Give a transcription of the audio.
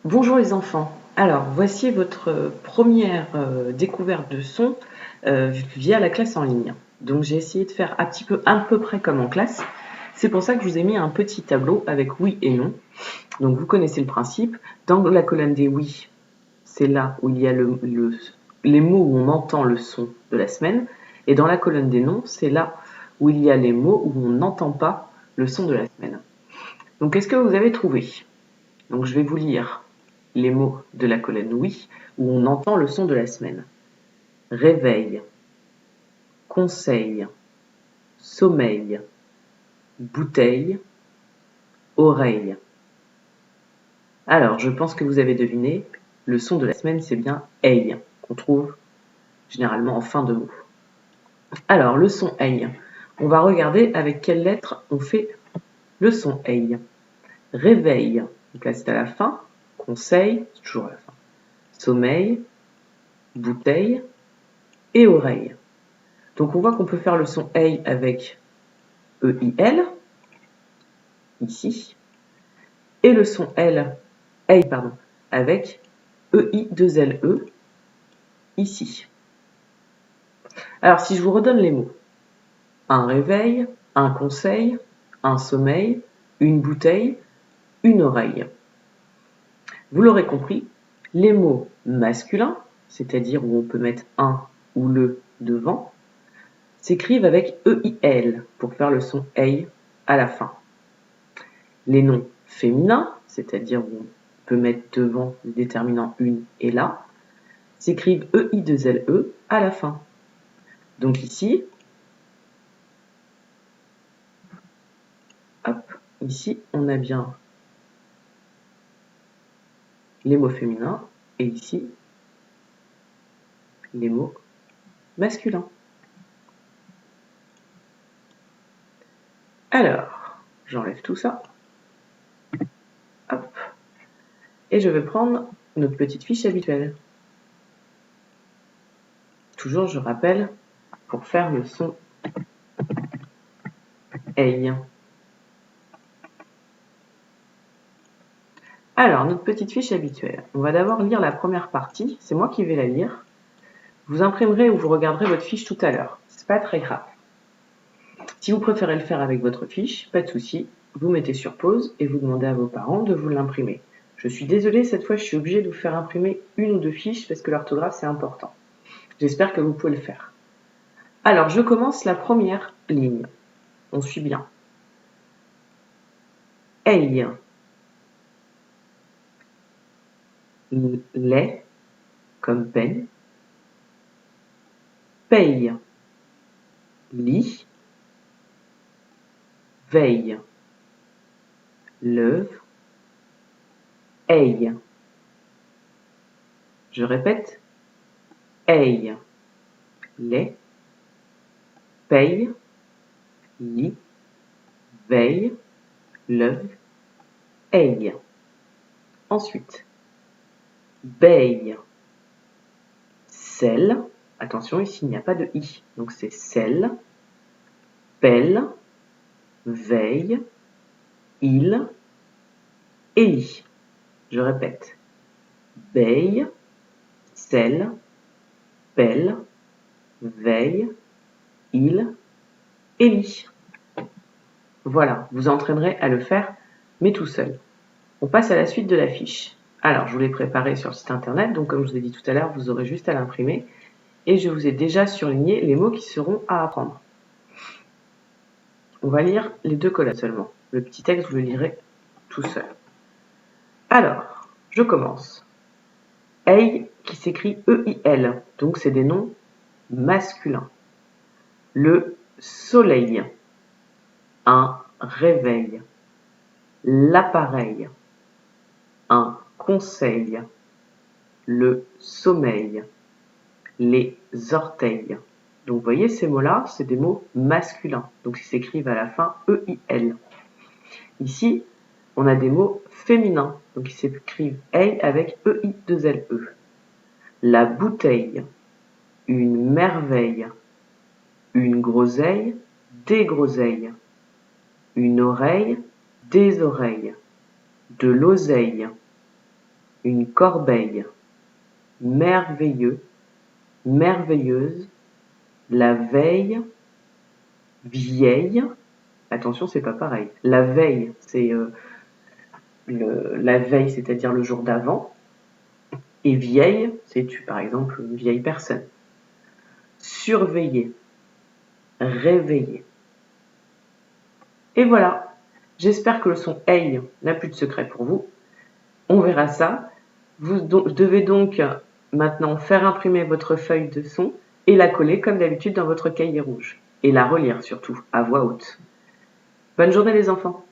Bonjour les enfants. Alors, voici votre première découverte de son via la classe en ligne. Donc, j'ai essayé de faire à peu près comme en classe. C'est pour ça que je vous ai mis un petit tableau avec oui et non. Donc, vous connaissez le principe. Dans la colonne des oui, c'est là où il y a les mots où on entend le son de la semaine. Et dans la colonne des non, c'est là où il y a les mots où on n'entend pas le son de la semaine. Donc, qu'est-ce que vous avez trouvé? Donc, je vais vous lire les mots de la colonne oui, où on entend le son de la semaine. Réveil, conseil, sommeil, bouteille, oreille. Alors, je pense que vous avez deviné, le son de la semaine, c'est bien hey, qu'on trouve généralement en fin de mot. Alors, le son hey, on va regarder avec quelle lettre on fait le son hey. Réveil, donc là c'est à la fin. Conseil, c'est toujours à la fin. Sommeil, bouteille et oreille. Donc on voit qu'on peut faire le son hey avec EIL, ici, et le son hey, pardon, avec EI2LE, ici. Alors si je vous redonne les mots, un réveil, un conseil, un sommeil, une bouteille, une oreille. Vous l'aurez compris, les mots masculins, c'est-à-dire où on peut mettre un ou le devant, s'écrivent avec EIL pour faire le son hey à la fin. Les noms féminins, c'est-à-dire où on peut mettre devant le déterminant une et la, s'écrivent EI2LE à la fin. Donc ici, hop, ici, on a bien les mots féminins et ici, les mots masculins. Alors, j'enlève tout ça. Hop. Et je vais prendre notre petite fiche habituelle. Toujours, je rappelle, pour faire le son hey. Alors, notre petite fiche habituelle. On va d'abord lire la première partie. C'est moi qui vais la lire. Vous imprimerez ou vous regarderez votre fiche tout à l'heure. C'est pas très grave. Si vous préférez le faire avec votre fiche, pas de souci. Vous mettez sur pause et vous demandez à vos parents de vous l'imprimer. Je suis désolée, cette fois je suis obligée de vous faire imprimer une ou deux fiches parce que l'orthographe c'est important. J'espère que vous pouvez le faire. Alors, je commence la première ligne. On suit bien. Hey. Lait, comme peine. Paye. Lit. Veille. Leuve. Aille. Je répète. Aille. Lait. Paye. Lit. Veille. Leuve. Aille. Ensuite, beille. Sel. Attention, ici, il n'y a pas de i. Donc, c'est sel. Pelle. Veille. Il. Et lit. Je répète. Beille. Sel. Pelle. Veille. Il. Et lit. Voilà, vous entraînerez à le faire, mais tout seul. On passe à la suite de la fiche. Alors, je vous l'ai préparé sur le site internet, donc comme je vous ai dit tout à l'heure, vous aurez juste à l'imprimer. Et je vous ai déjà surligné les mots qui seront à apprendre. On va lire les deux colonnes seulement. Le petit texte, vous le lirez tout seul. Alors, je commence. Hey qui s'écrit E-I-L, donc c'est des noms masculins. Le soleil, un réveil. L'appareil, un conseil. Le sommeil, les orteils. Donc vous voyez, ces mots-là, c'est des mots masculins. Donc ils s'écrivent à la fin E-I-L. Ici, on a des mots féminins. Donc ils s'écrivent hey avec E-I-2-L-E. La bouteille, une merveille, une groseille, des groseilles, une oreille, des oreilles, de l'oseille, une corbeille, merveilleux, merveilleuse, la veille, vieille. Attention, c'est pas pareil. La veille, c'est la veille, c'est-à-dire le jour d'avant. Et vieille, c'est par exemple une vieille personne. Surveiller, réveiller. Et voilà. J'espère que le son hey n'a plus de secret pour vous. On verra ça. Vous devez donc maintenant faire imprimer votre feuille de son et la coller comme d'habitude dans votre cahier rouge. Et la relire surtout, à voix haute. Bonne journée les enfants!